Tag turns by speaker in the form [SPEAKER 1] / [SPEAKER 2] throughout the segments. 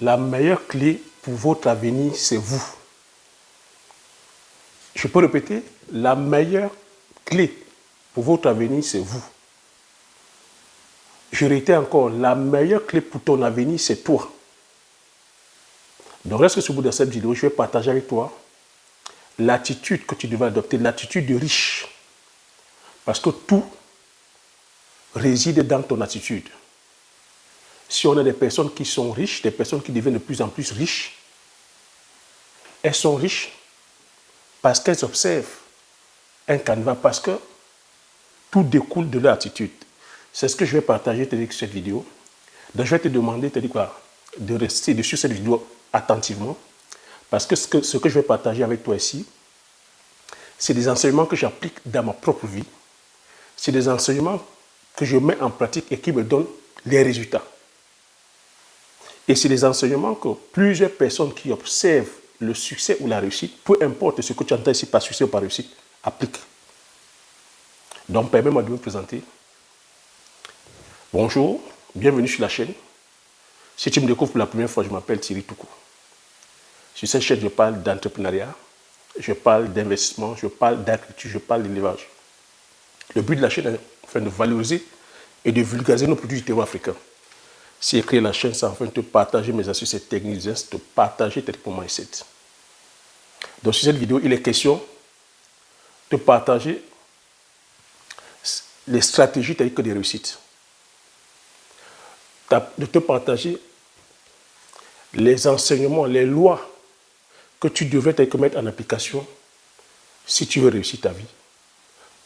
[SPEAKER 1] La meilleure clé pour votre avenir, c'est vous. Je peux répéter, la meilleure clé pour votre avenir, c'est vous. Je réitère encore, la meilleure clé pour ton avenir, c'est toi. Donc, reste sur le bout de cette vidéo, je vais partager avec toi l'attitude que tu devais adopter, l'attitude de riche. Parce que tout réside dans ton attitude. Si on a des personnes qui sont riches, des personnes qui deviennent de plus en plus riches, elles sont riches parce qu'elles observent un canevas, parce que tout découle de leur attitude. C'est ce que je vais partager avec cette vidéo. Donc je vais te demander de rester sur cette vidéo attentivement, parce que ce que je vais partager avec toi ici, c'est des enseignements que j'applique dans ma propre vie. C'est des enseignements que je mets en pratique et qui me donnent les résultats. Et c'est des enseignements que plusieurs personnes qui observent le succès ou la réussite, peu importe ce que tu entends ici par succès ou par réussite, appliquent. Donc, permets-moi de me présenter. Bonjour, bienvenue sur la chaîne. Si tu me découvres pour la première fois, je m'appelle Thierry Toukou. Sur cette chaîne, je parle d'entrepreneuriat, je parle d'investissement, je parle d'agriculture, je parle d'élevage. Le but de la chaîne est enfin de valoriser et de vulgariser nos produits du terroir africain. Si j'ai créé la chaîne, c'est afin de te partager mes astuces et techniques, de te partager tes mindset. Donc sur cette vidéo, il est question de partager les stratégies telles que des réussites. De te partager les enseignements, les lois que tu devrais mettre en application si tu veux réussir ta vie.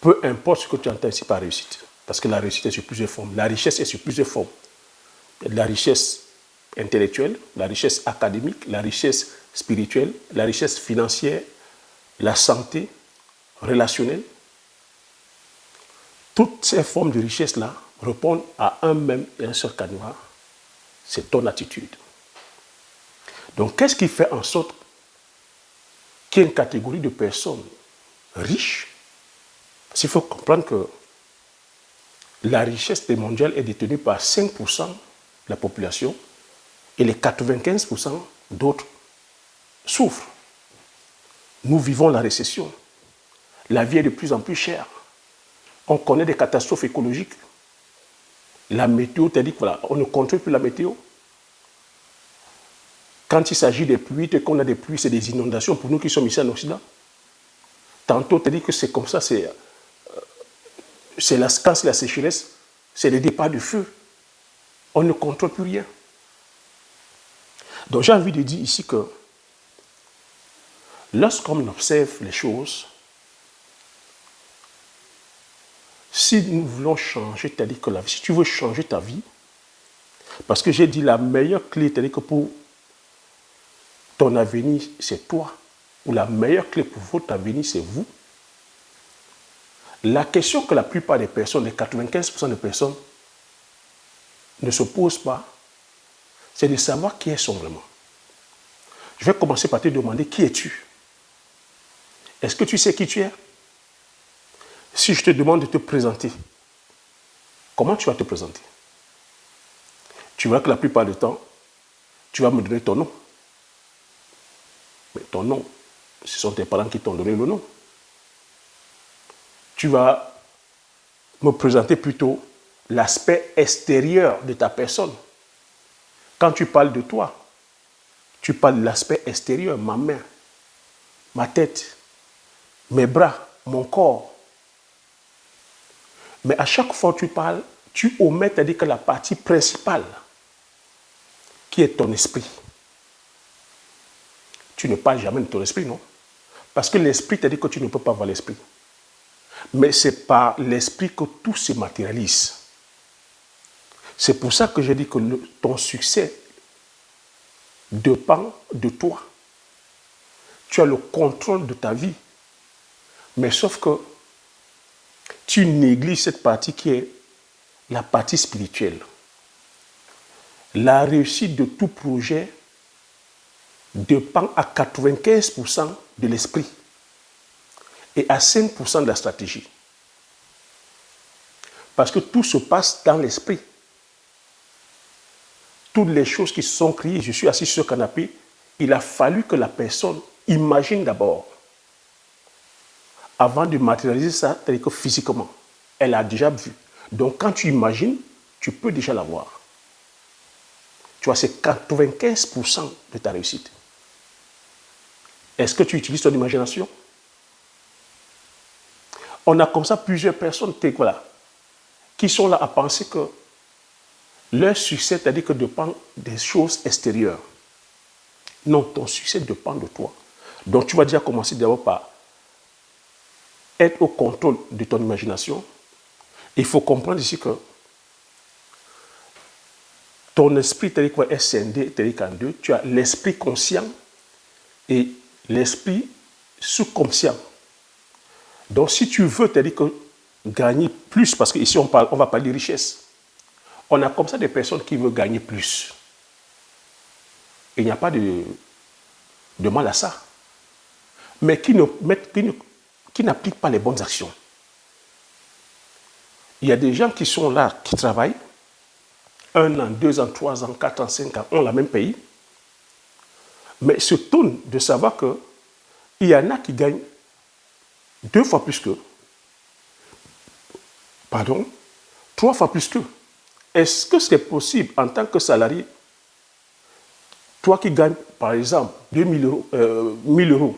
[SPEAKER 1] Peu importe ce que tu entends ici par réussite. Parce que la réussite est sur plusieurs formes. La richesse est sur plusieurs formes. Il y a de la richesse intellectuelle, la richesse académique, la richesse spirituelle, la richesse financière, la santé, relationnelle. Toutes ces formes de richesse-là répondent à un même et un seul canevas, c'est ton attitude. Donc, qu'est-ce qui fait en sorte qu'il y ait une catégorie de personnes riches? Parce qu'il faut comprendre que la richesse mondiale est détenue par 5% de la population et les 95% d'autres souffrent. Nous vivons la récession. La vie est de plus en plus chère. On connaît des catastrophes écologiques. La météo, c'est-à-dire qu'on ne contrôle plus la météo. Quand il s'agit des pluies, qu'on a des pluies, c'est des inondations pour nous qui sommes ici en Occident. Tantôt, tu dis que c'est comme ça, quand c'est la sécheresse, c'est le départ du feu. On ne contrôle plus rien. Donc j'ai envie de dire ici que lorsqu'on observe les choses, si nous voulons changer, c'est-à-dire que si tu veux changer ta vie, parce que j'ai dit la meilleure clé, c'est-à-dire que pour ton avenir, c'est toi, ou la meilleure clé pour votre avenir, c'est vous. La question que la plupart des personnes, les 95% des personnes, ne se posent pas, c'est de savoir qui elles sont vraiment. Je vais commencer par te demander qui es-tu? Est-ce que tu sais qui tu es? Si je te demande de te présenter, comment tu vas te présenter? Tu vois que la plupart du temps, tu vas me donner ton nom. Mais ton nom, ce sont tes parents qui t'ont donné le nom. Tu vas me présenter plutôt l'aspect extérieur de ta personne. Quand tu parles de toi, tu parles de l'aspect extérieur, ma main, ma tête, mes bras, mon corps. Mais à chaque fois que tu parles, tu omets, c'est-à-dire que la partie principale, qui est ton esprit. Tu ne parles jamais de ton esprit, non? Parce que l'esprit, c'est-à-dire que tu ne peux pas voir l'esprit. Mais c'est par l'esprit que tout se matérialise. C'est pour ça que je dis que ton succès dépend de toi. Tu as le contrôle de ta vie. Mais sauf que tu négliges cette partie qui est la partie spirituelle. La réussite de tout projet dépend à 95% de l'esprit et à 5% de la stratégie. Parce que tout se passe dans l'esprit. toutes les choses qui se sont créées, je suis assis sur le canapé, il a fallu que la personne imagine d'abord, avant de matérialiser ça, c'est-à-dire que physiquement, elle a déjà vu. Donc quand tu imagines, tu peux déjà l'avoir. Tu vois, c'est 95% de ta réussite. Est-ce que tu utilises ton imagination? On a comme ça plusieurs personnes voilà, qui sont là à penser que leur succès, c'est-à-dire que dépend des choses extérieures. Non, ton succès dépend de toi. Donc tu vas déjà commencer d'abord par être au contrôle de ton imagination. Il faut comprendre ici que ton esprit, c'est-à-dire quoi, est scindé, c'est-à-dire qu'en deux, tu as l'esprit conscient et l'esprit subconscient. Donc si tu veux, c'est-à-dire que gagner plus, parce qu'ici on va parler de richesse. On a comme ça des personnes qui veulent gagner plus. Il n'y a pas de mal à ça. Mais qui n'appliquent pas les bonnes actions. Il y a des gens qui sont là, qui travaillent, 1 an, 2 ans, 3 ans, 4 ans, 5 ans, ont le même pays, mais se tournent de savoir qu'il y en a qui gagnent 2 fois plus qu'eux. 3 fois plus qu'eux. Est-ce que c'est possible en tant que salarié, toi qui gagnes, par exemple, 1 000 euros,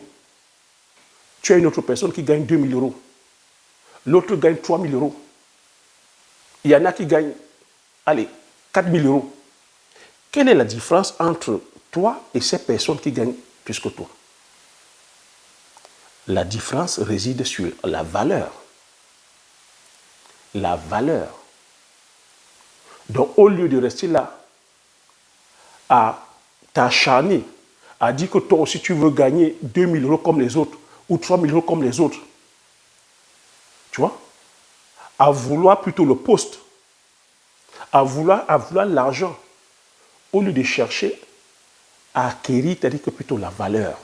[SPEAKER 1] tu as une autre personne qui gagne 2 000 euros, l'autre gagne 3 000 euros. Il y en a qui gagnent, 4 000 euros. Quelle est la différence entre toi et ces personnes qui gagnent plus que toi? La différence réside sur la valeur. La valeur. Donc, au lieu de rester là, à t'acharner, à dire que toi aussi tu veux gagner 2 000 euros comme les autres, ou 3 000 euros comme les autres, tu vois, à vouloir plutôt le poste, à vouloir l'argent, au lieu de chercher à acquérir, c'est-à-dire que plutôt la valeur.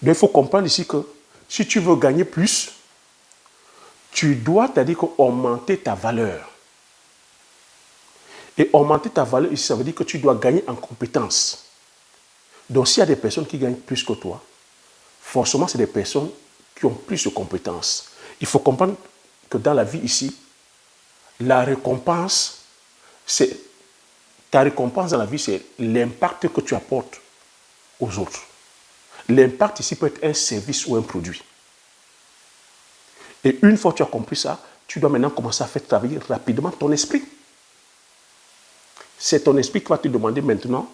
[SPEAKER 1] Donc il faut comprendre ici que si tu veux gagner plus, tu dois, c'est-à-dire augmenter ta valeur. Et augmenter ta valeur ici, ça veut dire que tu dois gagner en compétences. Donc s'il y a des personnes qui gagnent plus que toi, forcément c'est des personnes qui ont plus de compétences. Il faut comprendre que dans la vie ici, la récompense, ta récompense dans la vie, c'est l'impact que tu apportes aux autres. L'impact ici peut être un service ou un produit. Et une fois que tu as compris ça, tu dois maintenant commencer à faire travailler rapidement ton esprit. C'est ton esprit qui va te demander maintenant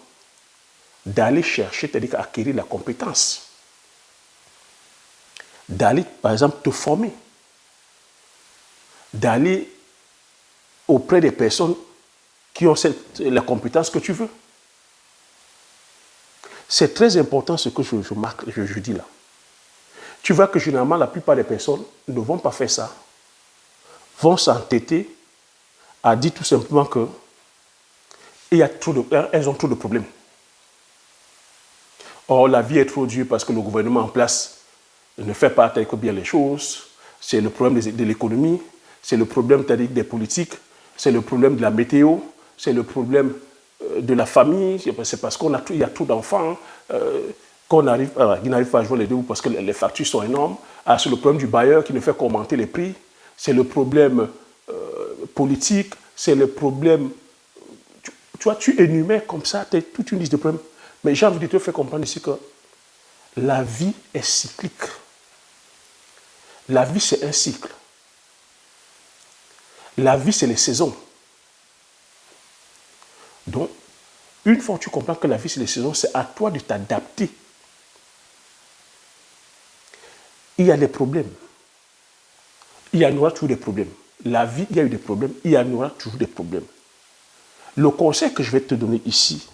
[SPEAKER 1] d'aller chercher, c'est-à-dire acquérir la compétence. D'aller, par exemple, te former. D'aller auprès des personnes qui ont la compétence que tu veux. C'est très important ce que je dis là. Tu vois que généralement, la plupart des personnes ne vont pas faire ça, vont s'entêter à dire tout simplement que elles ont trop de problèmes. Or, la vie est trop dure parce que le gouvernement en place ne fait pas bien les choses. C'est le problème de l'économie, c'est le problème des politiques, c'est le problème de la météo, c'est le problème de la famille, c'est parce qu'il y a trop d'enfants qu'ils n'arrivent pas à jouer les deux parce que les factures sont énormes. C'est le problème du bailleur qui ne fait qu'augmenter les prix, c'est le problème politique, c'est le problème... Tu vois, tu énumères comme ça toute une liste de problèmes. Mais j'ai envie de te faire comprendre ici que la vie est cyclique. La vie, c'est un cycle. La vie, c'est les saisons. Donc, une fois que tu comprends que la vie, c'est les saisons, c'est à toi de t'adapter. Il y a des problèmes. Il y en aura toujours des problèmes. La vie, il y a eu des problèmes. Il y en aura toujours des problèmes. Le conseil que je vais te donner ici,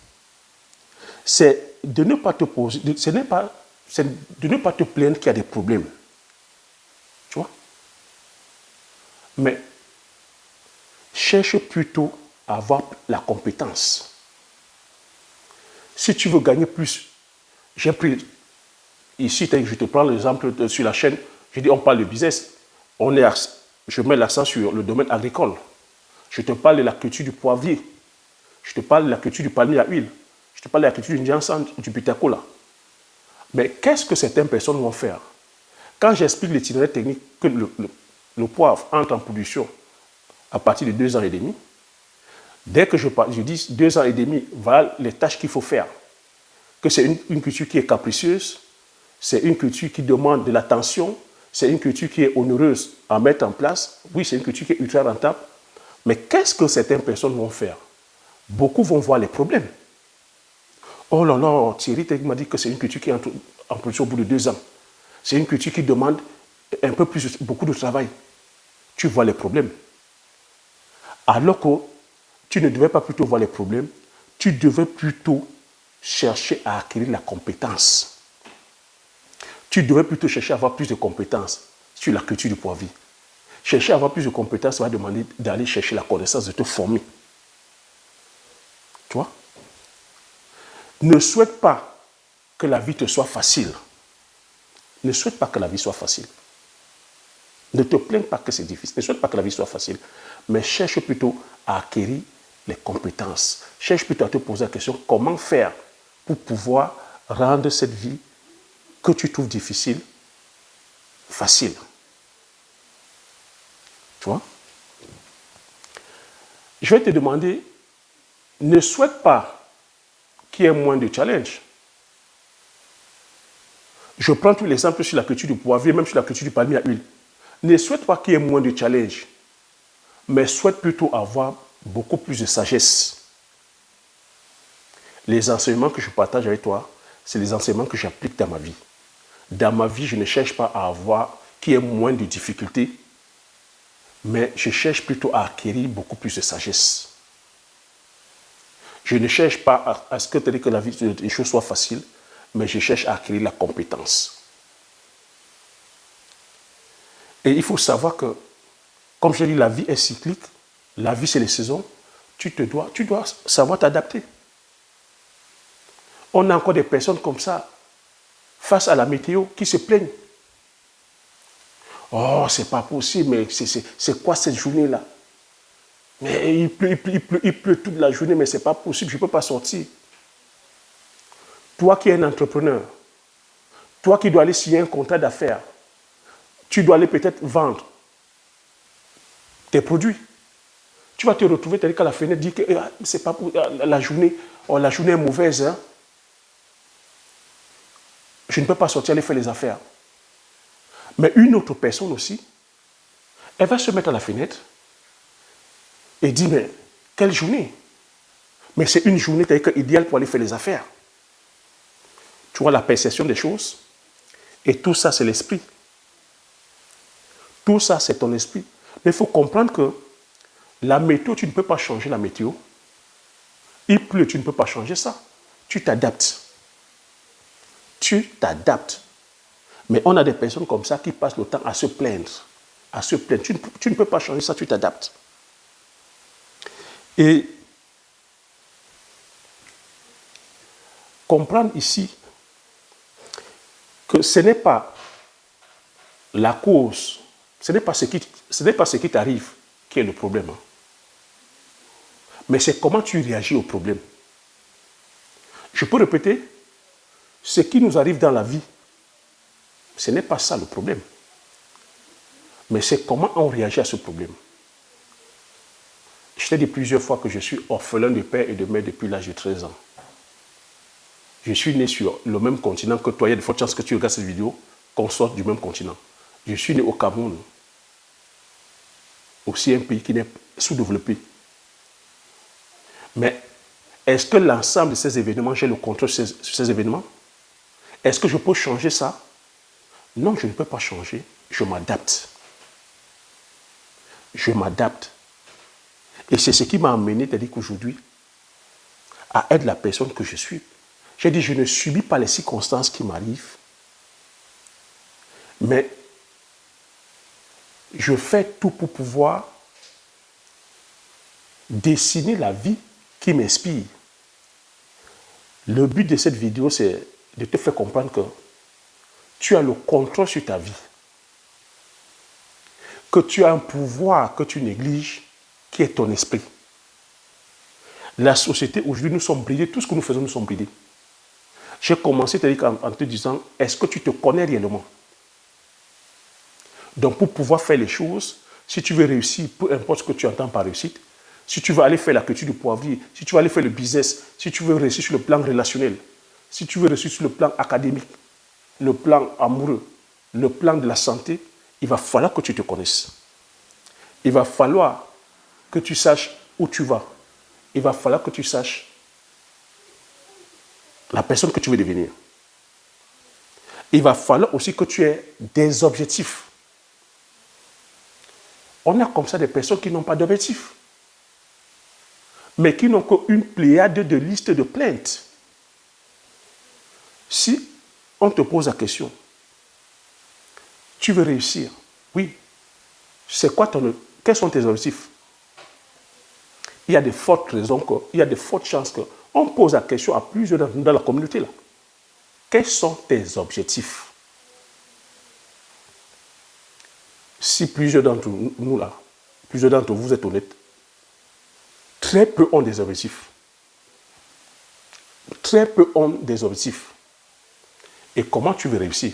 [SPEAKER 1] c'est de ne pas te poser, c'est de ne pas te plaindre qu'il y a des problèmes. Tu vois? Mais cherche plutôt à avoir la compétence. Si tu veux gagner plus, j'ai pris ici, je te prends l'exemple sur la chaîne, je dis on parle de business, je mets l'accent sur le domaine agricole. Je te parle de la culture du poivrier. Je te parle de la culture du palmier à huile. Je te parle de la culture du Jansan, du Butacola. Mais qu'est-ce que certaines personnes vont faire? Quand j'explique l'itinéraire technique que le poivre entre en production à partir de 2 ans et demi, dès que je dis 2 ans et demi, voilà les tâches qu'il faut faire. Que c'est une culture qui est capricieuse, c'est une culture qui demande de l'attention, c'est une culture qui est onéreuse à mettre en place. Oui, c'est une culture qui est ultra rentable. Mais qu'est-ce que certaines personnes vont faire? Beaucoup vont voir les problèmes. Oh là là, Thierry m'a dit que c'est une culture qui est en production au bout de 2 ans. C'est une culture qui demande un peu plus, beaucoup de travail. Tu vois les problèmes. Alors que tu ne devais pas plutôt voir les problèmes, tu devais plutôt chercher à acquérir la compétence. Tu devais plutôt chercher à avoir plus de compétences sur la culture du poivrier. Chercher à avoir plus de compétences va demander d'aller chercher la connaissance, de te former. Tu vois? Ne souhaite pas que la vie te soit facile. Ne souhaite pas que la vie soit facile. Ne te plains pas que c'est difficile. Ne souhaite pas que la vie soit facile. Mais cherche plutôt à acquérir les compétences. Cherche plutôt à te poser la question, comment faire pour pouvoir rendre cette vie que tu trouves difficile, facile. Tu vois? Je vais te demander, ne souhaite pas qu'il y ait moins de challenge. Je prends tous les exemples sur la culture du poivrier, même sur la culture du palmier à huile. Ne souhaite pas qu'il y ait moins de challenge, mais souhaite plutôt avoir beaucoup plus de sagesse. Les enseignements que je partage avec toi, c'est les enseignements que j'applique dans ma vie. Dans ma vie, je ne cherche pas à avoir qu'il y ait moins de difficultés, mais je cherche plutôt à acquérir beaucoup plus de sagesse. Je ne cherche pas à ce que la vie, les choses soient faciles, mais je cherche à acquérir la compétence. Et il faut savoir que, comme je dis, la vie est cyclique, la vie c'est les saisons, tu dois savoir t'adapter. On a encore des personnes comme ça, face à la météo, qui se plaignent. Oh, c'est pas possible, mais c'est quoi cette journée-là? Mais il pleut toute la journée, mais c'est pas possible, je ne peux pas sortir. Toi qui es un entrepreneur, toi qui dois aller signer un contrat d'affaires, tu dois aller peut-être vendre tes produits. Tu vas te retrouver qu'à la fenêtre, dire que c'est pas pour, la journée est mauvaise. Hein? Je ne peux pas sortir aller faire les affaires. Mais une autre personne aussi, elle va se mettre à la fenêtre et dire, mais quelle journée? Mais c'est une journée idéale pour aller faire les affaires. Tu vois la perception des choses. Et tout ça, c'est l'esprit. Tout ça, c'est ton esprit. Mais il faut comprendre que la météo, tu ne peux pas changer la météo. Il pleut, tu ne peux pas changer ça. Tu t'adaptes. Tu t'adaptes. Mais on a des personnes comme ça qui passent le temps à se plaindre. À se plaindre. Tu ne peux pas changer ça, tu t'adaptes. Et comprendre ici que ce n'est pas la cause, ce n'est pas ce qui t'arrive qui est le problème. Hein. Mais c'est comment tu réagis au problème. Je peux répéter, ce qui nous arrive dans la vie, ce n'est pas ça le problème. Mais c'est comment on réagit à ce problème. Je t'ai dit plusieurs fois que je suis orphelin de père et de mère depuis l'âge de 13 ans. Je suis né sur le même continent que toi. Il y a de fortes chances que tu regardes cette vidéo, qu'on sorte du même continent. Je suis né au Cameroun. Aussi un pays qui n'est sous-développé. Mais est-ce que l'ensemble de ces événements, j'ai le contrôle sur ces événements? Est-ce que je peux changer ça? Non, je ne peux pas changer. Je m'adapte. Je m'adapte. Et c'est ce qui m'a amené, c'est-à-dire qu'aujourd'hui, à être la personne que je suis. J'ai dit, je ne subis pas les circonstances qui m'arrivent, mais je fais tout pour pouvoir dessiner la vie qui m'inspire. Le but de cette vidéo, c'est de te faire comprendre que tu as le contrôle sur ta vie, que tu as un pouvoir que tu négliges, qui est ton esprit. La société, aujourd'hui, nous sommes bridés. Tout ce que nous faisons, nous sommes bridés. J'ai commencé en te disant, est-ce que tu te connais réellement? Donc, pour pouvoir faire les choses, si tu veux réussir, peu importe ce que tu entends par réussite, si tu veux aller faire la culture du poivrier, si tu veux aller faire le business, si tu veux réussir sur le plan relationnel, si tu veux réussir sur le plan académique, le plan amoureux, le plan de la santé, il va falloir que tu te connaisses. Il va falloir que tu saches où tu vas. Il va falloir que tu saches la personne que tu veux devenir. Il va falloir aussi que tu aies des objectifs. On a comme ça des personnes qui n'ont pas d'objectifs, mais qui n'ont qu'une pléiade de listes de plaintes. Si on te pose la question, tu veux réussir, oui, c'est quoi quels sont tes objectifs? Il y a de fortes raisons, il y a de fortes chances qu'on pose la question à plusieurs dans la communauté là. Quels sont tes objectifs? Si plusieurs d'entre nous là, plusieurs d'entre vous êtes honnêtes, très peu ont des objectifs. Très peu ont des objectifs. Et comment tu veux réussir?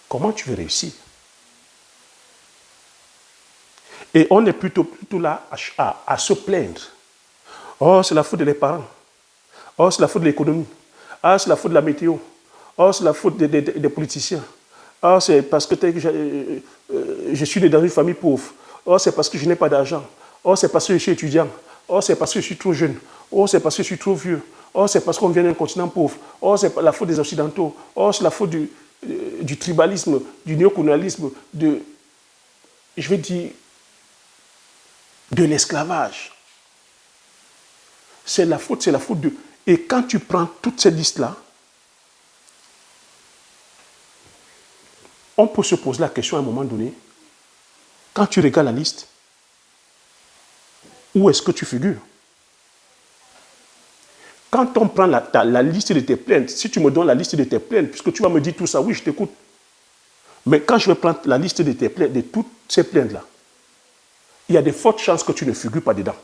[SPEAKER 1] Comment tu veux réussir? Et on est plutôt là à se plaindre. Oh, c'est la faute des parents. Oh, c'est la faute de l'économie. Ah, c'est la faute de la météo. Oh, c'est la faute des politiciens. Oh, c'est parce que je suis né dans une famille pauvre. Oh, c'est parce que je n'ai pas d'argent. Oh, c'est parce que je suis étudiant. Oh, c'est parce que je suis trop jeune. Oh, c'est parce que je suis trop vieux. Oh, c'est parce qu'on vient d'un continent pauvre. Oh, c'est la faute des Occidentaux. Oh, c'est la faute du tribalisme, du néocolonialisme, je vais dire, de l'esclavage. C'est la faute de... Et quand tu prends toutes ces listes-là, on peut se poser la question à un moment donné, quand tu regardes la liste, où est-ce que tu figures? Quand on prend la liste de tes plaintes, si tu me donnes la liste de tes plaintes, puisque tu vas me dire tout ça, oui, je t'écoute. Mais quand je vais prendre la liste de tes plaintes, de toutes ces plaintes-là, il y a de fortes chances que tu ne figures pas dedans.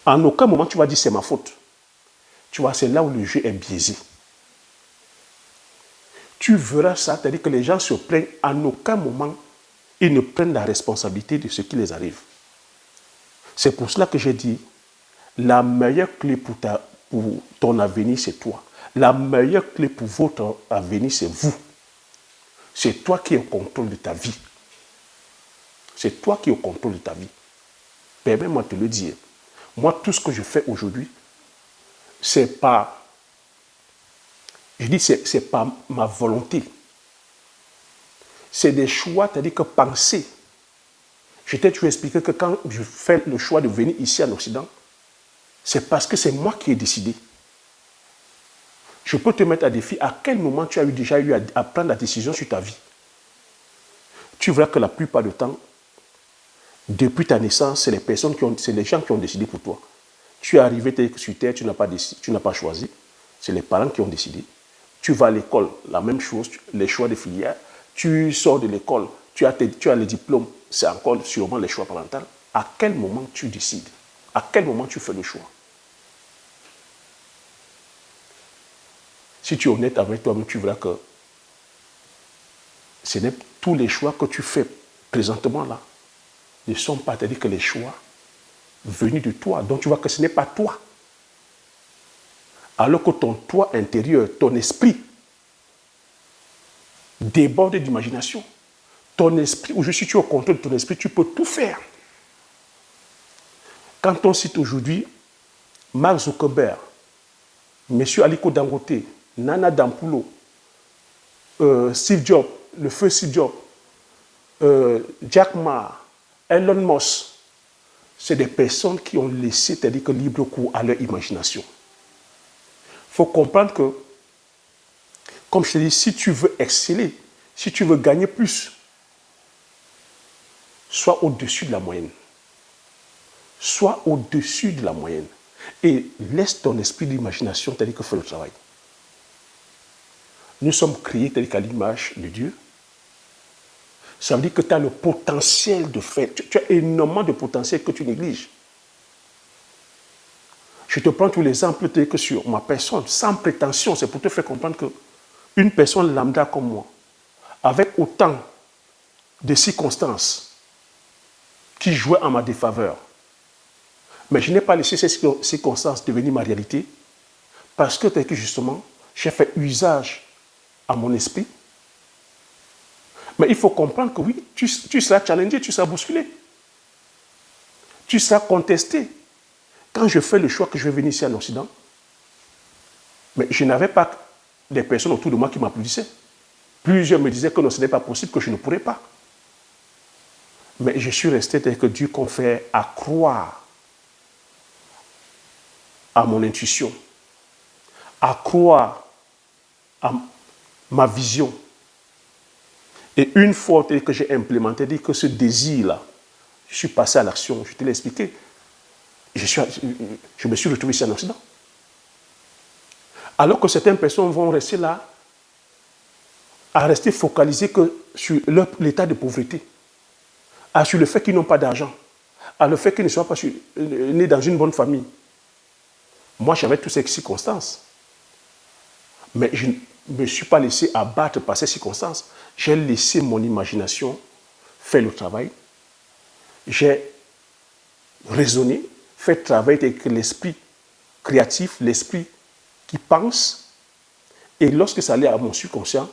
[SPEAKER 1] En aucun moment, tu vas dire c'est ma faute. Tu vois, c'est là où le jeu est biaisé. Tu verras ça, c'est-à-dire que les gens se plaignent, en aucun moment, ils ne prennent la responsabilité de ce qui les arrive. C'est pour cela que j'ai dit, la meilleure clé pour ton avenir, c'est toi. La meilleure clé pour votre avenir, c'est vous. C'est toi qui es au contrôle de ta vie. C'est toi qui es au contrôle de ta vie. Permets-moi de te le dire. Moi, tout ce que je fais aujourd'hui, c'est pas ma volonté. C'est des choix, c'est-à-dire que penser. Je t'ai toujours expliqué que quand je fais le choix de venir ici en Occident, c'est parce que c'est moi qui ai décidé. Je peux te mettre à défi à quel moment tu as déjà eu à prendre la décision sur ta vie. Tu verras que la plupart du temps, depuis ta naissance, c'est les gens qui ont décidé pour toi. Tu es arrivé sur Terre, tu n'as pas choisi. C'est les parents qui ont décidé. Tu vas à l'école, la même chose, les choix de filière. Tu sors de l'école, tu as les diplômes, c'est encore sûrement les choix parentaux. À quel moment tu décides? À quel moment tu fais le choix? Si tu es honnête avec toi-même, tu verras que ce n'est tous les choix que tu fais présentement là ne sont pas, c'est-à-dire que les choix venus de toi. Donc tu vois que ce n'est pas toi. Alors que ton toi intérieur, ton esprit, déborde d'imagination. Ton esprit, aujourd'hui, si tu es au contrôle de ton esprit, tu peux tout faire. Quand on cite aujourd'hui Mark Zuckerberg, M. Aliko Dangote, Nana Dampulo, Steve Jobs, le feu Steve Jobs, Jack Ma, Elon Musk, c'est des personnes qui ont laissé, c'est-à-dire que libre cours à leur imagination. Il faut comprendre que, comme je te dis, si tu veux exceller, si tu veux gagner plus, sois au-dessus de la moyenne. Sois au-dessus de la moyenne. Et laisse ton esprit d'imagination, c'est-à-dire que fais le travail. Nous sommes créés, c'est-à-dire qu'à l'image de Dieu. Ça veut dire que tu as le potentiel de faire. Tu as énormément de potentiel que tu négliges. Je te prends tous les exemples que sur ma personne, sans prétention, c'est pour te faire comprendre qu'une personne lambda comme moi, avec autant de circonstances qui jouaient en ma défaveur, mais je n'ai pas laissé ces circonstances devenir ma réalité parce que justement, j'ai fait usage à mon esprit. Mais il faut comprendre que oui, tu seras challengé, tu seras bousculé. Tu seras contesté. Quand je fais le choix que je vais venir ici en Occident, mais je n'avais pas des personnes autour de moi qui m'applaudissaient. Plusieurs me disaient que non, ce n'est pas possible, que je ne pourrais pas. Mais je suis resté tel que Dieu confère à croire à mon intuition, à croire à ma vision. Et une fois que j'ai implémenté, dit que ce désir-là, je suis passé à l'action, je te l'ai expliqué. Je me suis retrouvé ici en Occident. Alors que certaines personnes vont rester là, à rester focalisées que sur l'état de pauvreté, sur le fait qu'ils n'ont pas d'argent, à le fait qu'ils ne soient pas nés dans une bonne famille. Moi, j'avais toutes ces circonstances. Mais je ne me suis pas laissé abattre par ces circonstances. J'ai laissé mon imagination faire le travail. J'ai raisonné, fait travailler avec l'esprit créatif, l'esprit qui pense. Et lorsque ça allait à mon subconscient,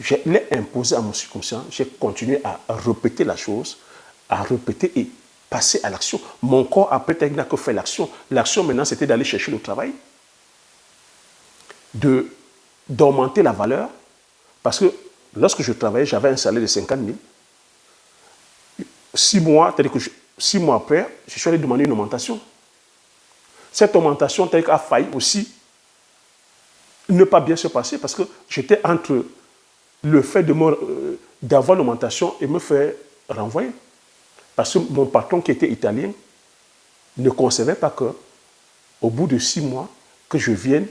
[SPEAKER 1] je l'ai imposé à mon subconscient. J'ai continué à répéter la chose, à répéter et passer à l'action. Mon corps, après, n'a que fait l'action. L'action, maintenant, c'était d'aller chercher le travail, d'augmenter la valeur. Parce que lorsque je travaillais, j'avais un salaire de 50 000. 6 mois, c'est-à-dire que 6 mois après, je suis allé demander une augmentation. Cette augmentation, a failli aussi ne pas bien se passer parce que j'étais entre le fait d'avoir l'augmentation et me faire renvoyer. Parce que mon patron qui était italien ne concevait pas qu'au bout de 6 mois, que je vienne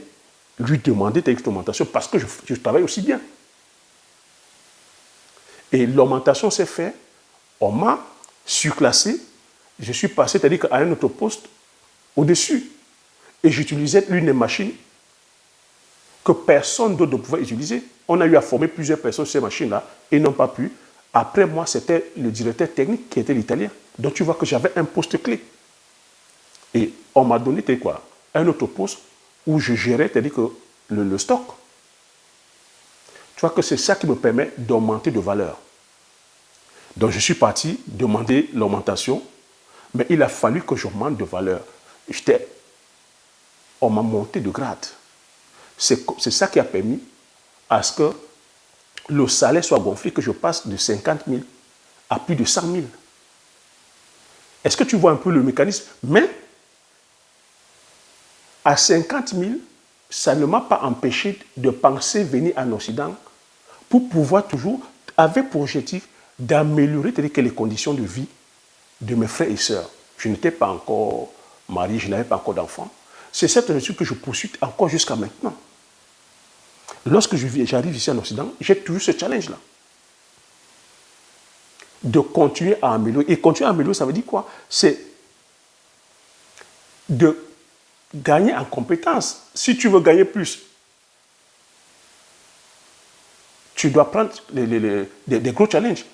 [SPEAKER 1] lui demander cette augmentation parce que je travaille aussi bien. Et l'augmentation s'est faite, on m'a surclassé, je suis passé, c'est-à-dire à un autre poste au-dessus. Et j'utilisais l'une des machines que personne d'autre ne pouvait utiliser. On a eu à former plusieurs personnes sur ces machines-là et n'ont pas pu. Après moi, c'était le directeur technique qui était l'italien. Donc tu vois que j'avais un poste clé. Et on m'a donné un autre poste où je gérais, c'est-à-dire que le stock. Tu vois que c'est ça qui me permet d'augmenter de valeur. Donc je suis parti demander l'augmentation, mais il a fallu que j'augmente de valeur. On m'a monté de grade. C'est ça qui a permis à ce que le salaire soit gonflé, que je passe de 50 000 à plus de 100 000. Est-ce que tu vois un peu le mécanisme? Mais à 50 000, ça ne m'a pas empêché de penser venir en Occident pour pouvoir toujours, avec pour objectif, d'améliorer les conditions de vie de mes frères et sœurs. Je n'étais pas encore marié, je n'avais pas encore d'enfants. C'est cette objectif que je poursuis encore jusqu'à maintenant. Lorsque j'arrive ici en Occident, j'ai toujours ce challenge-là. De continuer à améliorer. Et continuer à améliorer, ça veut dire quoi? C'est de gagner en compétences. Si tu veux gagner plus, tu dois prendre des gros challenges.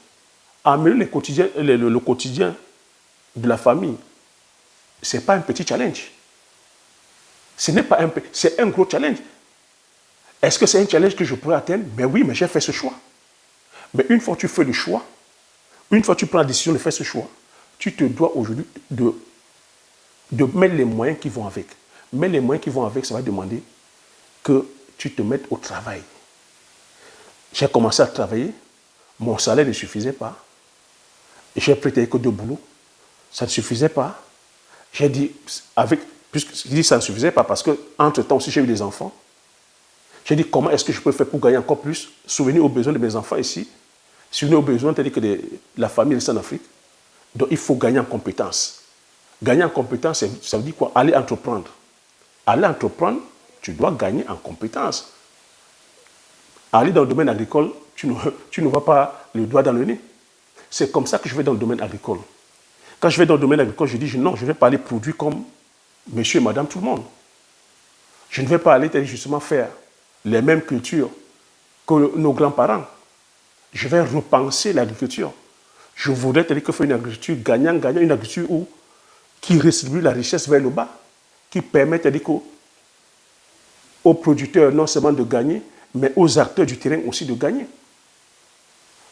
[SPEAKER 1] Améliorer le quotidien de la famille, ce n'est pas un petit challenge. C'est un gros challenge. Est-ce que c'est un challenge que je pourrais atteindre? Mais oui, mais j'ai fait ce choix. Mais une fois que tu fais le choix, une fois que tu prends la décision de faire ce choix, tu te dois aujourd'hui de mettre les moyens qui vont avec. Mais les moyens qui vont avec, ça va demander que tu te mettes au travail. J'ai commencé à travailler, mon salaire ne suffisait pas. J'ai prêté que 2 boulots, ça ne suffisait pas. J'ai dit, puisque je dis ça ne suffisait pas, parce qu'entre-temps aussi j'ai eu des enfants. J'ai dit, comment est-ce que je peux faire pour gagner encore plus, souvenir aux besoins de mes enfants ici, souvenir aux besoins, c'est-à-dire que la famille reste en Afrique. Donc il faut gagner en compétences. Gagner en compétences, ça veut dire quoi? Aller entreprendre. Aller entreprendre, tu dois gagner en compétences. Aller dans le domaine agricole, tu ne vois pas le doigt dans le nez. C'est comme ça que je vais dans le domaine agricole. Quand je vais dans le domaine agricole, je dis non, je ne vais pas aller produire comme monsieur et madame tout le monde. Je ne vais pas aller justement faire les mêmes cultures que nos grands-parents. Je vais repenser l'agriculture. Je voudrais dire que faire une agriculture gagnant-gagnant, une agriculture qui redistribue la richesse vers le bas, qui permet aux producteurs non seulement de gagner, mais aux acteurs du terrain aussi de gagner.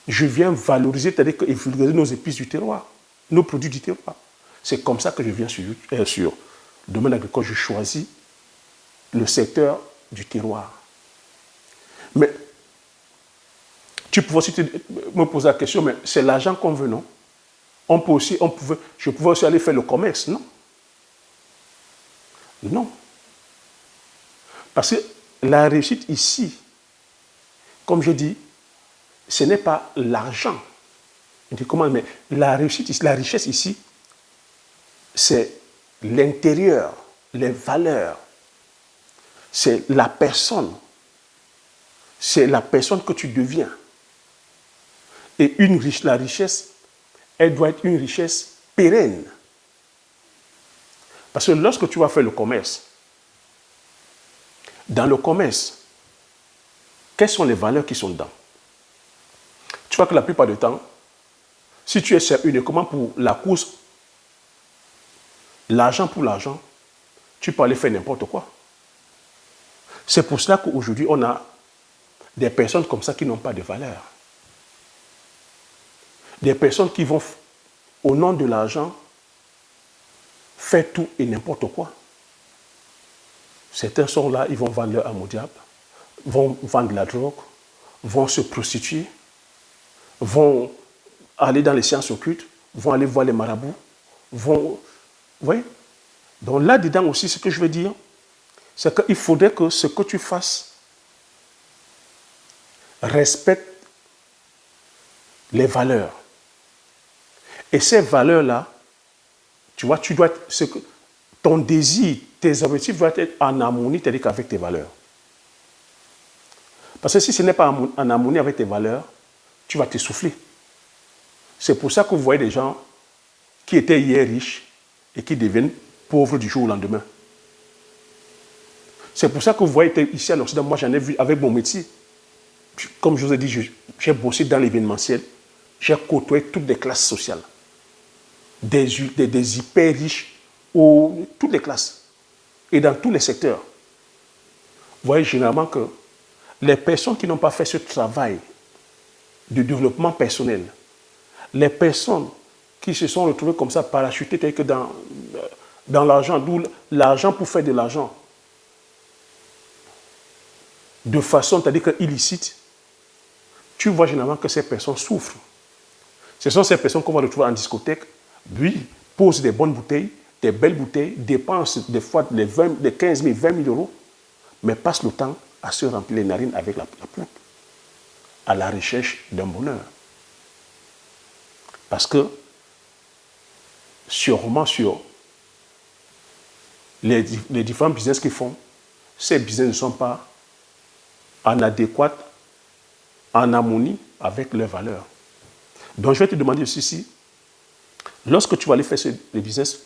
[SPEAKER 1] Je viens valoriser, c'est-à-dire que vulgariser nos épices du terroir, nos produits du terroir. C'est comme ça que je viens sur le domaine agricole. Je choisis le secteur du terroir. Mais tu pouvais aussi me poser la question, mais c'est l'argent qu'on veut, non? Je pouvais aussi aller faire le commerce, non? Non. Parce que la réussite ici, comme je dis, ce n'est pas l'argent. Mais la réussite ici, la richesse ici, c'est l'intérieur, les valeurs. C'est la personne. C'est la personne que tu deviens. Et la richesse, elle doit être une richesse pérenne. Parce que lorsque tu vas faire le commerce, dans le commerce, quelles sont les valeurs qui sont dedans? Tu vois que la plupart du temps, si tu es uniquement pour la course, l'argent pour l'argent, tu peux aller faire n'importe quoi. C'est pour cela qu'aujourd'hui, on a des personnes comme ça qui n'ont pas de valeur. Des personnes qui vont, au nom de l'argent, faire tout et n'importe quoi. Certains sont là, ils vont vendre leur âme au diable, vont vendre de la drogue, vont se prostituer, vont aller dans les sciences occultes, vont aller voir les marabouts, vont... Vous voyez? Donc là-dedans aussi, ce que je veux dire, c'est qu'il faudrait que ce que tu fasses respecte les valeurs. Et ces valeurs-là, tu vois, tu dois être, ton désir, tes objectifs doivent être en harmonie, c'est-à-dire avec tes valeurs. Parce que si ce n'est pas en harmonie avec tes valeurs, tu vas t'essouffler. C'est pour ça que vous voyez des gens qui étaient hier riches et qui deviennent pauvres du jour au lendemain. C'est pour ça que vous voyez ici en Occident, moi j'en ai vu avec mon métier. Comme je vous ai dit, j'ai bossé dans l'événementiel. J'ai côtoyé toutes les classes sociales. Des hyper riches, toutes les classes. Et dans tous les secteurs. Vous voyez généralement que les personnes qui n'ont pas fait ce travail de développement personnel, les personnes qui se sont retrouvées comme ça parachutées, telles que dans l'argent, d'où l'argent pour faire de l'argent, de façon, c'est-à-dire illicite, tu vois généralement que ces personnes souffrent. Ce sont ces personnes qu'on va retrouver en discothèque, lui, posent des bonnes bouteilles, des belles bouteilles, dépensent des fois les 15 000, 20 000 euros, mais passent le temps à se remplir les narines avec la poudre, à la recherche d'un bonheur. Parce que, sûrement sur les différents business qu'ils font, ces business ne sont pas en adéquate, en harmonie avec leurs valeurs. Donc, je vais te demander aussi, lorsque tu vas aller faire le business,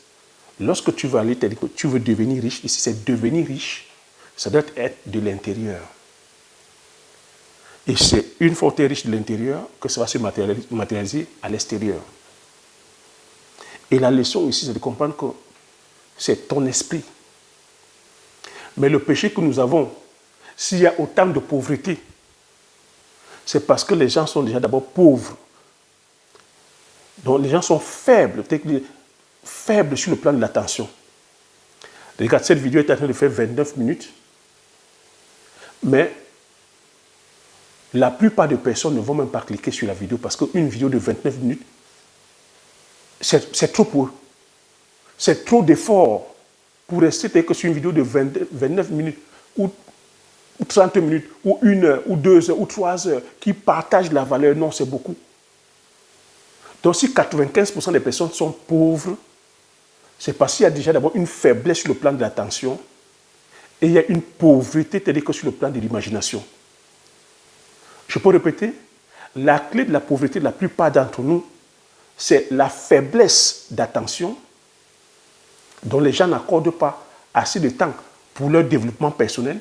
[SPEAKER 1] lorsque tu vas aller, tu veux devenir riche, ici, c'est devenir riche, ça doit être de l'intérieur. Et c'est une fois que tu es riche de l'intérieur que ça va se matérialiser à l'extérieur. Et la leçon ici, c'est de comprendre que c'est ton esprit. Mais le péché que nous avons, s'il y a autant de pauvreté, c'est parce que les gens sont déjà d'abord pauvres. Donc les gens sont faibles sur le plan de l'attention. Regarde, cette vidéo est en train de faire 29 minutes, mais la plupart des personnes ne vont même pas cliquer sur la vidéo parce qu'une vidéo de 29 minutes, c'est trop pour eux. C'est trop d'efforts pour rester que sur une vidéo de 29 minutes ou 30 minutes ou 1 heure ou 2 heures ou 3 heures qui partagent la valeur. Non, c'est beaucoup. Donc si 95% des personnes sont pauvres, c'est parce qu'il y a déjà d'abord une faiblesse sur le plan de l'attention et il y a une pauvreté telle que sur le plan de l'imagination. Je peux répéter, la clé de la pauvreté de la plupart d'entre nous, c'est la faiblesse d'attention dont les gens n'accordent pas assez de temps pour leur développement personnel.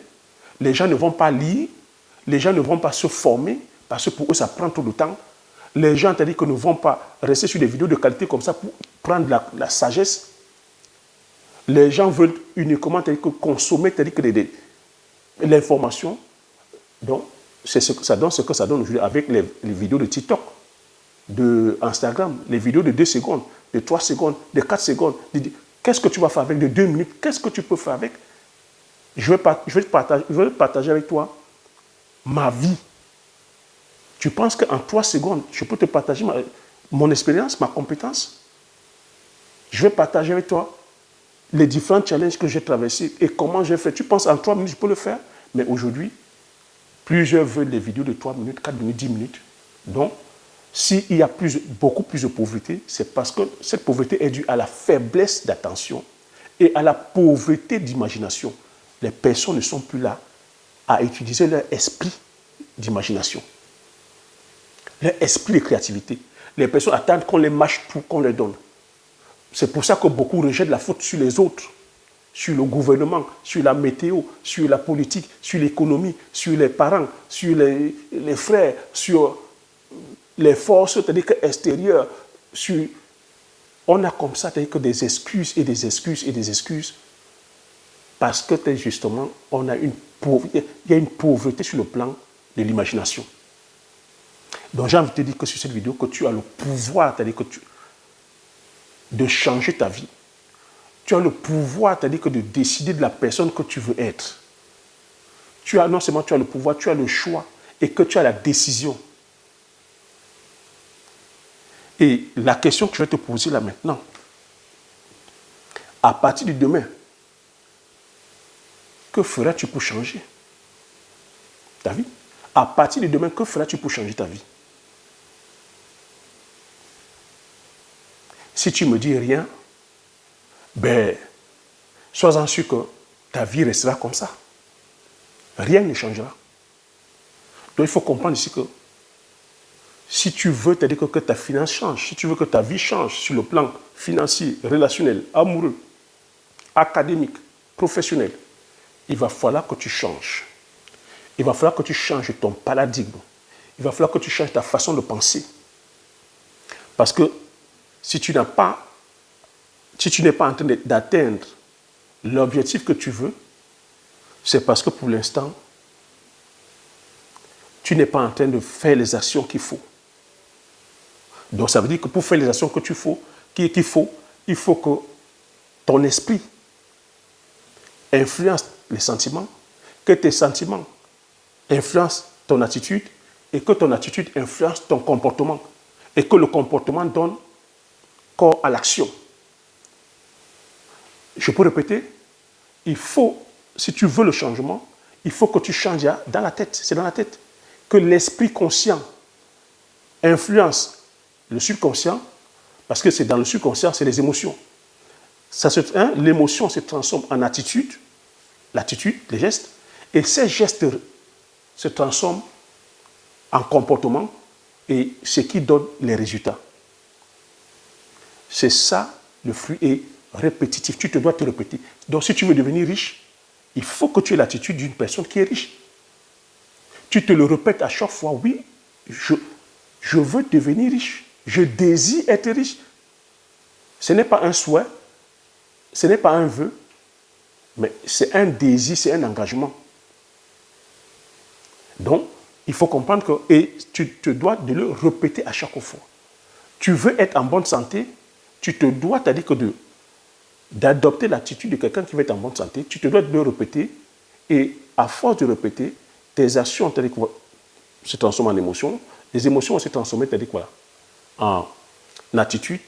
[SPEAKER 1] Les gens ne vont pas lire, les gens ne vont pas se former, parce que pour eux, ça prend trop de temps. Les gens, c'est-à-dire que ne vont pas rester sur des vidéos de qualité comme ça pour prendre la sagesse. Les gens veulent uniquement, c'est-à-dire que consommer, c'est-à-dire que l'information. Donc, c'est ce que ça donne aujourd'hui avec les vidéos de TikTok, de Instagram, les vidéos de 2 secondes, de 3 secondes, de 4 secondes. Qu'est-ce que tu vas faire avec de 2 minutes? Qu'est-ce que tu peux faire avec? Je vais partager avec toi ma vie. Tu penses qu'en 3 secondes, je peux te partager mon expérience, ma compétence? Je vais partager avec toi les différents challenges que j'ai traversés et comment j'ai fait. Tu penses en 3 minutes, je peux le faire? Mais aujourd'hui, plusieurs veulent des vidéos de 3 minutes, 4 minutes, 10 minutes. Donc, s'il y a beaucoup plus de pauvreté, c'est parce que cette pauvreté est due à la faiblesse d'attention et à la pauvreté d'imagination. Les personnes ne sont plus là à utiliser leur esprit d'imagination, leur esprit de créativité. Les personnes attendent qu'on les mâche tout, qu'on les donne. C'est pour ça que beaucoup rejettent la faute sur les autres, sur le gouvernement, sur la météo, sur la politique, sur l'économie, sur les parents, sur les frères, sur les forces, c'est-à-dire extérieures. On a comme ça, c'est-à-dire que des excuses et des excuses et des excuses. Parce que justement, il y a une pauvreté sur le plan de l'imagination. Donc j'ai envie de te dire que sur cette vidéo, que tu as le pouvoir, c'est-à-dire que de changer ta vie. Tu as le pouvoir, c'est-à-dire que de décider de la personne que tu veux être. Non seulement tu as le pouvoir, tu as le choix et que tu as la décision. Et la question que je vais te poser là maintenant, à partir de demain, que feras-tu pour changer ta vie? À partir de demain, que feras-tu pour changer ta vie? Si tu me dis rien, ben, sois-en sûr que ta vie restera comme ça. Rien ne changera. Donc il faut comprendre ici que si tu veux, c'est-à-dire que ta finance change, si tu veux que ta vie change sur le plan financier, relationnel, amoureux, académique, professionnel, il va falloir que tu changes. Il va falloir que tu changes ton paradigme. Il va falloir que tu changes ta façon de penser. Parce que si tu n'es pas en train d'atteindre l'objectif que tu veux, c'est parce que pour l'instant, tu n'es pas en train de faire les actions qu'il faut. Donc ça veut dire que pour faire les actions qu'il faut, il faut que ton esprit influence les sentiments, que tes sentiments influencent ton attitude et que ton attitude influence ton comportement et que le comportement donne corps à l'action. Je peux répéter, il faut, si tu veux le changement, il faut que tu changes dans la tête, c'est dans la tête. Que l'esprit conscient influence le subconscient, parce que c'est dans le subconscient, c'est les émotions. L'émotion se transforme en attitude, l'attitude, les gestes, et ces gestes se transforment en comportement et ce qui donne les résultats. C'est ça, le fruit est répétitif. Tu te dois te répéter. Donc si tu veux devenir riche, il faut que tu aies l'attitude d'une personne qui est riche. Tu te le répètes à chaque fois, oui, je veux devenir riche. Je désire être riche. Ce n'est pas un souhait, ce n'est pas un vœu, mais c'est un désir, c'est un engagement. Donc, il faut comprendre que, et tu te dois de le répéter à chaque fois. Tu veux être en bonne santé, tu te dois, c'est-à-dire que d'adopter l'attitude de quelqu'un qui veut être en bonne santé, tu te dois de le répéter, et à force de répéter, tes actions, c'est-à-dire que se transforment en émotions, les émotions vont se transformer, c'est-à-dire quoi, en attitude,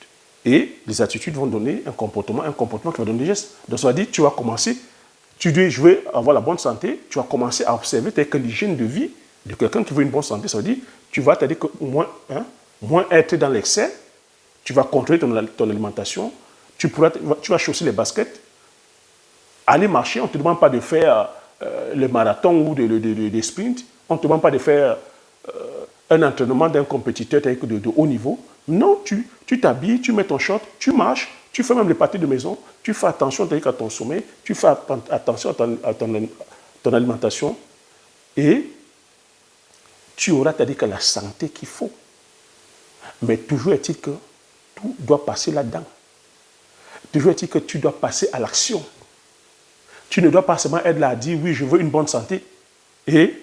[SPEAKER 1] et les attitudes vont donner un comportement qui va donner des gestes. Donc ça veut dire, tu vas commencer, tu dis, je veux avoir la bonne santé, tu vas commencer à observer que l'hygiène de vie de quelqu'un qui veut une bonne santé, ça veut dire, tu vas, c'est-à-dire que moins être dans l'excès, tu vas contrôler ton alimentation, tu vas chausser les baskets, aller marcher, on ne te demande pas de faire le marathon ou des sprints, on ne te demande pas de faire un entraînement d'un compétiteur de haut niveau. Non, tu t'habilles, tu mets ton short, tu marches, Tu fais même les pâtés de maison, tu fais attention à ton sommeil, tu fais attention à ton alimentation et tu auras la santé qu'il faut. Mais toujours est-il que tout doit passer là-dedans. Toujours est-il que tu dois passer à l'action. Tu ne dois pas seulement être là à dire oui, je veux une bonne santé et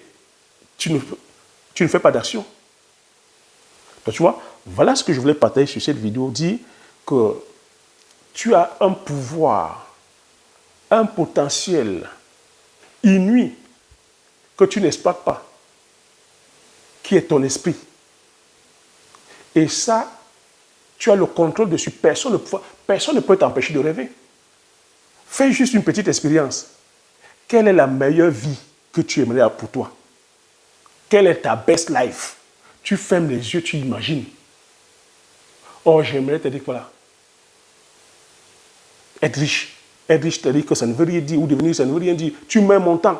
[SPEAKER 1] tu ne fais pas d'action. Donc, tu vois, voilà ce que je voulais partager sur cette vidéo. Dire que tu as un pouvoir, un potentiel inouï que tu n'exploites pas, qui est ton esprit. Et ça, tu as le contrôle dessus. Personne ne peut t'empêcher de rêver. Fais juste une petite expérience. Quelle est la meilleure vie que tu aimerais pour toi? Quelle est ta best life? Tu fermes les yeux, tu imagines. Oh, j'aimerais te dire que voilà. Être riche. Être riche, c'est-à-dire que ça ne veut rien dire. Ou devenir, ça ne veut rien dire. Tu mets un montant.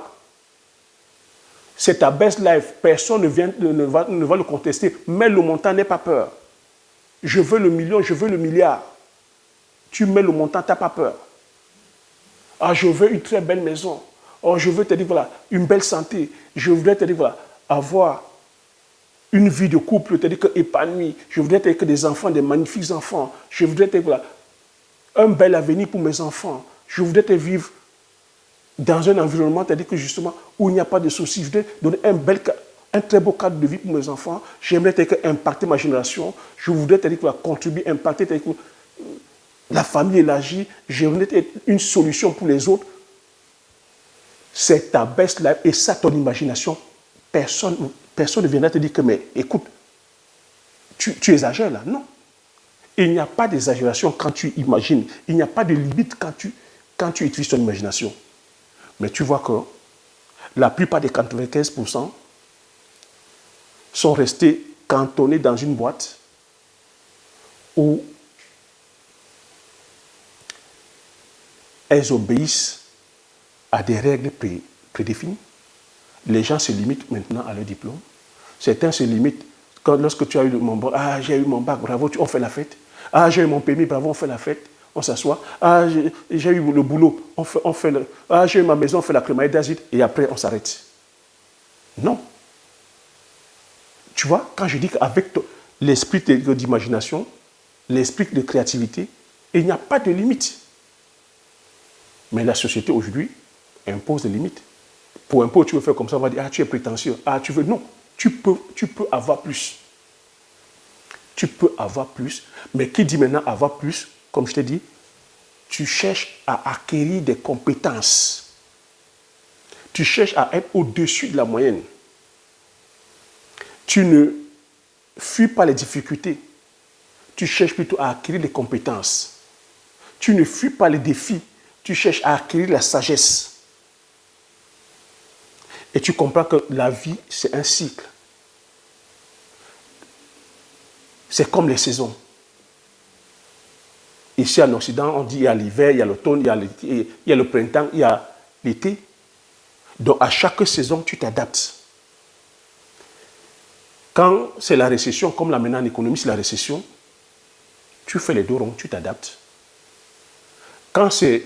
[SPEAKER 1] C'est ta best life. Personne ne va le contester. Mais le montant, n'aie pas peur. Je veux le million, je veux le milliard. Tu mets le montant, tu n'as pas peur. Ah, je veux une très belle maison. Oh, je veux te dire, voilà, une belle santé. Je voudrais te dire, voilà, avoir une vie de couple, te dire que épanouie. Je voudrais te dire que des enfants, des magnifiques enfants. Je voudrais te dire, voilà, un bel avenir pour mes enfants. Je voudrais te vivre dans un environnement, c'est-à-dire que justement, où il n'y a pas de soucis. Je voudrais donner un très beau cadre de vie pour mes enfants. J'aimerais te dire impacter ma génération. Je voudrais te dire contribuer, impacter la famille élargie. J'aimerais être une solution pour les autres. C'est ta best life et ça, ton imagination. Personne ne viendra te dire que, mais écoute, tu exagères là. Non. Il n'y a pas d'exagération quand tu imagines. Il n'y a pas de limite quand tu utilises ton imagination. Mais tu vois que la plupart des 95% sont restés cantonnés dans une boîte où elles obéissent à des règles prédéfinies. Les gens se limitent maintenant à leur diplôme. Certains se limitent lorsque tu as eu mon bac. Ah, j'ai eu mon bac, bravo, on fait la fête. Ah, j'ai eu mon permis, bravo, on fait la fête. On s'assoit. Ah, j'ai eu le boulot, ah, j'ai eu ma maison, on fait la crémaillère d'Azit et après on s'arrête. Non. Tu vois, quand je dis qu'avec l'esprit d'imagination, l'esprit de créativité, il n'y a pas de limite. Mais la société aujourd'hui impose des limites. Pour un peu, tu veux faire comme ça, on va dire, ah, tu es prétentieux. Ah, tu veux. Non, tu peux avoir plus. Tu peux avoir plus. Mais qui dit maintenant avoir plus, comme je t'ai dit, tu cherches à acquérir des compétences. Tu cherches à être au-dessus de la moyenne. Tu ne fuis pas les difficultés. Tu cherches plutôt à acquérir des compétences. Tu ne fuis pas les défis. Tu cherches à acquérir la sagesse. Et tu comprends que la vie, c'est un cycle. C'est comme les saisons. Ici en Occident, on dit il y a l'hiver, il y a l'automne, il y a le printemps, il y a l'été. Donc à chaque saison, tu t'adaptes. Quand c'est la récession, comme là maintenant en économie, c'est la récession, tu fais les dos ronds, tu t'adaptes. Quand c'est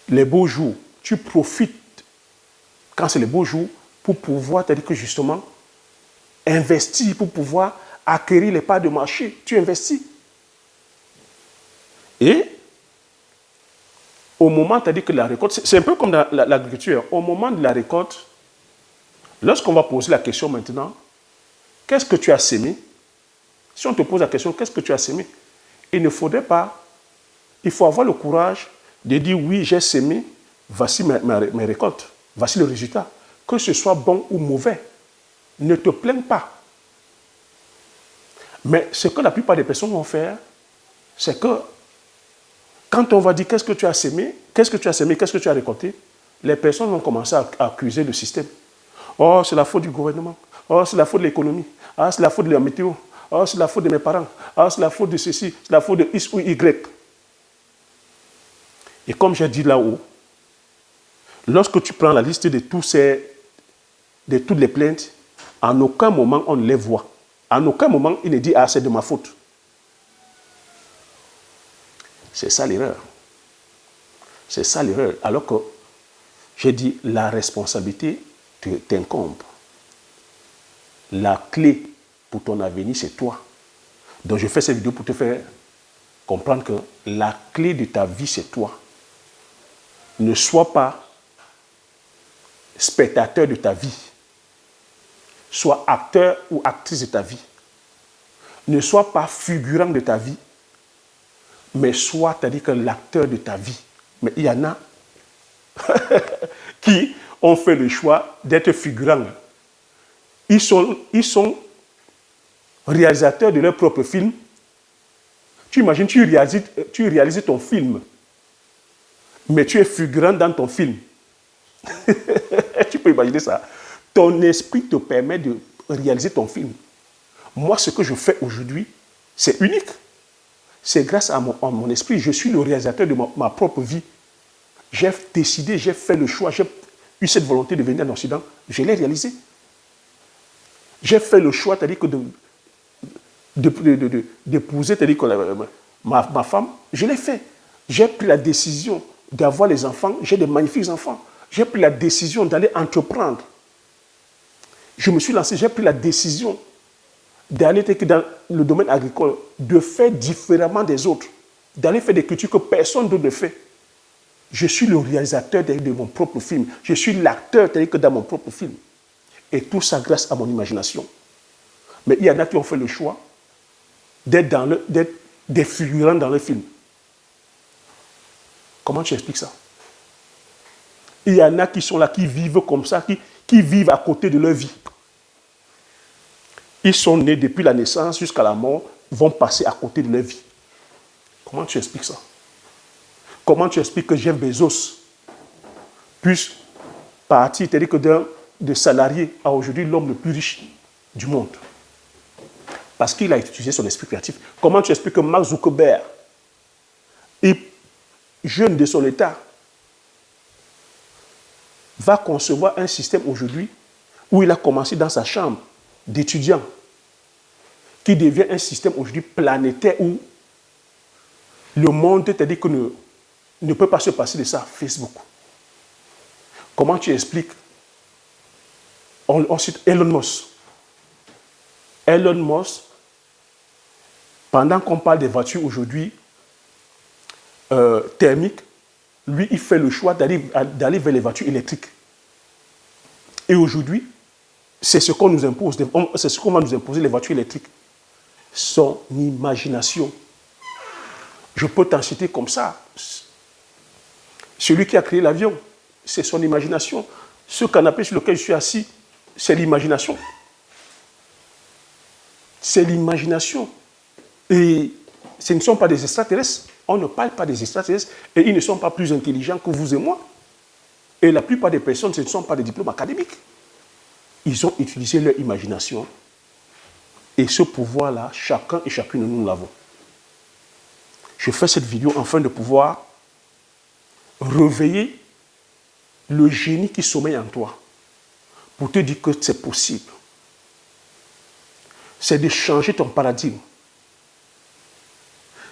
[SPEAKER 1] les beaux jours, tu profites. Quand c'est les beaux jours, pour pouvoir, c'est-à-dire que justement, investir, pour pouvoir acquérir les parts de marché, tu investis. Et au moment, c'est-à-dire que la récolte, c'est un peu comme l'agriculture. Au moment de la récolte, lorsqu'on va poser la question maintenant, qu'est-ce que tu as sémé? Si on te pose la question, qu'est-ce que tu as sémé? Il ne faudrait pas, il faut avoir le courage de dire oui, j'ai sémé, voici mes récoltes, voici le résultat. Que ce soit bon ou mauvais, ne te plains pas. Mais ce que la plupart des personnes vont faire, c'est que quand on va dire qu'est-ce que tu as sémé, qu'est-ce que tu as sémé, qu'est-ce que tu as récolté, les personnes vont commencer à accuser le système. Oh, c'est la faute du gouvernement. Oh, c'est la faute de l'économie. Ah, c'est la faute de la météo. Oh, c'est la faute de mes parents. Ah, c'est la faute de ceci. C'est la faute de X ou Y. Et comme j'ai dit là-haut, lorsque tu prends la liste de toutes les plaintes, en aucun moment on ne les voit. En aucun moment il ne dit ah, c'est de ma faute. C'est ça l'erreur. C'est ça l'erreur. Alors que j'ai dit, la responsabilité t'incombe. La clé pour ton avenir, c'est toi. Donc je fais cette vidéo pour te faire comprendre que la clé de ta vie, c'est toi. Ne sois pas spectateur de ta vie. Sois acteur ou actrice de ta vie. Ne sois pas figurant de ta vie, mais sois, c'est-à-dire que l'acteur de ta vie. Mais il y en a qui ont fait le choix d'être figurants. Ils sont réalisateurs de leur propre film. Tu imagines, tu réalises ton film, mais tu es figurant dans ton film. Tu peux imaginer ça. Ton esprit te permet de réaliser ton film. Moi, ce que je fais aujourd'hui, c'est unique. C'est grâce à mon esprit. Je suis le réalisateur de ma propre vie. J'ai décidé, j'ai fait le choix, j'ai eu cette volonté de venir en Occident. Je l'ai réalisé. J'ai fait le choix, c'est-à-dire que d'épouser, c'est-à-dire que ma femme, je l'ai fait. J'ai pris la décision d'avoir les enfants. J'ai des magnifiques enfants. J'ai pris la décision d'aller entreprendre. Je me suis lancé, j'ai pris la décision d'aller dans le domaine agricole, de faire différemment des autres, d'aller faire des cultures que personne d'autre ne fait. Je suis le réalisateur de mon propre film. Je suis l'acteur dans mon propre film. Et tout ça grâce à mon imagination. Mais il y en a qui ont fait le choix d'être des figurants dans le film. Comment tu expliques ça? Il y en a qui sont là, qui vivent comme ça, qui vivent à côté de leur vie. Ils sont nés depuis la naissance jusqu'à la mort, vont passer à côté de leur vie. Comment tu expliques ça? Comment tu expliques que Jeff Bezos puisse partir, c'est-à-dire que de salarié à aujourd'hui l'homme le plus riche du monde? Parce qu'il a utilisé son esprit créatif. Comment tu expliques que Mark Zuckerberg, jeune de son état, va concevoir un système aujourd'hui où il a commencé dans sa chambre d'étudiant, qui devient un système aujourd'hui planétaire où le monde, c'est-à-dire que ne peut pas se passer de ça, Facebook. Comment tu expliques? On cite Elon Musk. Elon Musk, pendant qu'on parle des voitures aujourd'hui thermiques, lui, il fait le choix d'aller vers les voitures électriques. Et aujourd'hui, c'est ce qu'on nous impose, c'est ce qu'on va nous imposer, les voitures électriques. Son imagination. Je peux t'en citer comme ça. Celui qui a créé l'avion, c'est son imagination. Ce canapé sur lequel je suis assis, c'est l'imagination. C'est l'imagination. Et ce ne sont pas des extraterrestres. On ne parle pas des extraterrestres. Et ils ne sont pas plus intelligents que vous et moi. Et la plupart des personnes, ce ne sont pas des diplômes académiques. Ils ont utilisé leur imagination. Et ce pouvoir-là, chacun et chacune de nous l'avons. Je fais cette vidéo afin de pouvoir réveiller le génie qui sommeille en toi. Pour te dire que c'est possible. C'est de changer ton paradigme.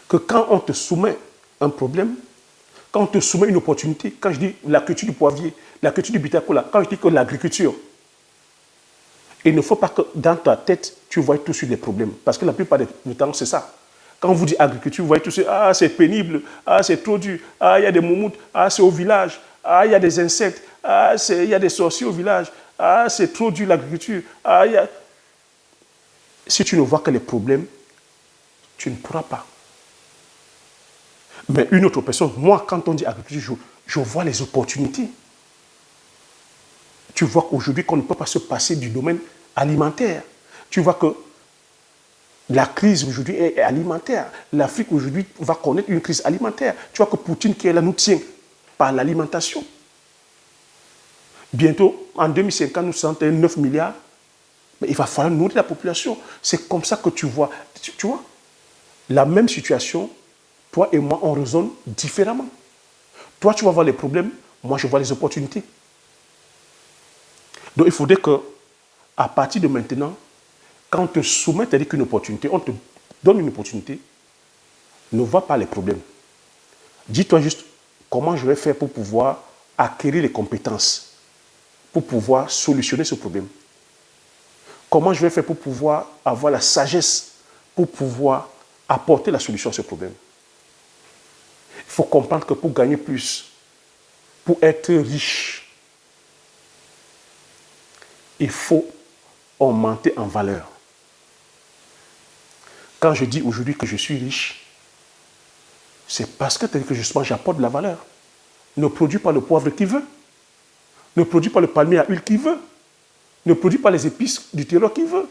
[SPEAKER 1] Que quand on te soumet un problème, quand on te soumet une opportunité, quand je dis la culture du poivrier, la culture du bitacola, quand je dis que l'agriculture, il ne faut pas que dans ta tête, tu vois tout sur les problèmes. Parce que la plupart du temps, c'est ça. Quand on vous dit agriculture, vous voyez tout sur, ah, c'est pénible, ah, c'est trop dur, ah, il y a des moumoutes, ah, c'est au village, ah, il y a des insectes, ah, il y a des sorciers au village, ah, c'est trop dur l'agriculture, ah, il y a... Si tu ne vois que les problèmes, tu ne pourras pas. Mais une autre personne, moi, quand on dit agriculture, je vois les opportunités. Tu vois qu'aujourd'hui, qu'on ne peut pas se passer du domaine alimentaire. Tu vois que la crise aujourd'hui est alimentaire. L'Afrique aujourd'hui va connaître une crise alimentaire. Tu vois que Poutine qui est là nous tient par l'alimentation. Bientôt, en 2050, nous sommes 9 milliards. Mais il va falloir nourrir la population. C'est comme ça que tu vois. Tu vois, la même situation, toi et moi, on raisonne différemment. Toi, tu vas voir les problèmes. Moi, je vois les opportunités. Donc, il faudrait que, à partir de maintenant, quand on te soumet, c'est-à-dire qu'une opportunité, on te donne une opportunité, ne vois pas les problèmes. Dis-toi juste comment je vais faire pour pouvoir acquérir les compétences, pour pouvoir solutionner ce problème. Comment je vais faire pour pouvoir avoir la sagesse, pour pouvoir apporter la solution à ce problème. Il faut comprendre que pour gagner plus, pour être riche, il faut augmenter en valeur. Quand je dis aujourd'hui que je suis riche, c'est parce que justement j'apporte de la valeur. Ne produis pas le poivre qu'il veut. Ne produis pas le palmier à huile qu'il veut. Ne produis pas les épices du terroir qu'il veut.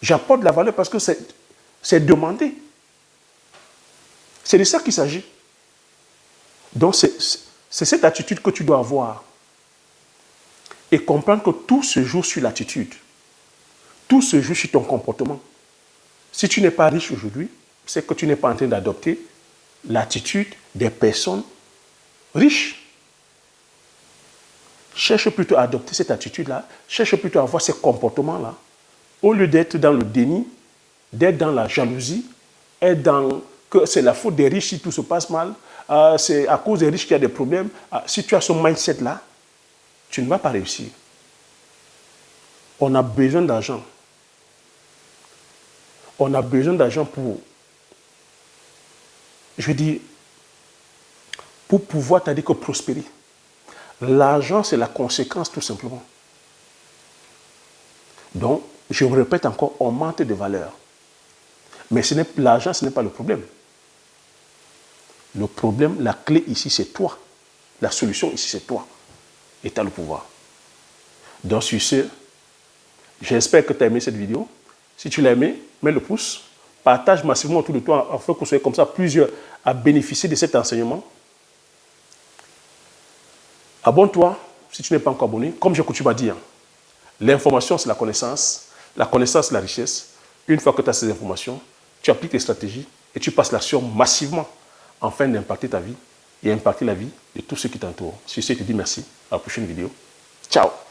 [SPEAKER 1] J'apporte de la valeur parce que c'est demandé. C'est de ça qu'il s'agit. Donc c'est cette attitude que tu dois avoir. Et comprendre que tout se joue sur l'attitude. Tout se joue sur ton comportement. Si tu n'es pas riche aujourd'hui, c'est que tu n'es pas en train d'adopter l'attitude des personnes riches. Cherche plutôt à adopter cette attitude-là. Cherche plutôt à avoir ces comportements-là. Au lieu d'être dans le déni, d'être dans la jalousie, être dans que c'est la faute des riches si tout se passe mal, c'est à cause des riches qu'il y a des problèmes. Si tu as ce mindset-là, tu ne vas pas réussir. On a besoin d'argent. On a besoin d'argent pour, je veux dire, pour pouvoir, c'est-à-dire que prospérer. L'argent, c'est la conséquence tout simplement. Donc, je vous répète encore, on manque de valeur. Mais l'argent, ce n'est pas le problème. Le problème, la clé ici, c'est toi. La solution ici, c'est toi. Et tu as le pouvoir. Donc, sur ce, j'espère que tu as aimé cette vidéo. Si tu l'as aimé, mets le pouce. Partage massivement autour de toi afin que vous soyez comme ça plusieurs à bénéficier de cet enseignement. Abonne-toi si tu n'es pas encore abonné. Comme j'ai coutume à dire, l'information, c'est la connaissance. La connaissance, c'est la richesse. Une fois que tu as ces informations, tu appliques les stratégies et tu passes l'action massivement afin d'impacter ta vie et impacter la vie de tous ceux qui t'entourent. Sur ce, je te dis merci. À la prochaine vidéo. Ciao.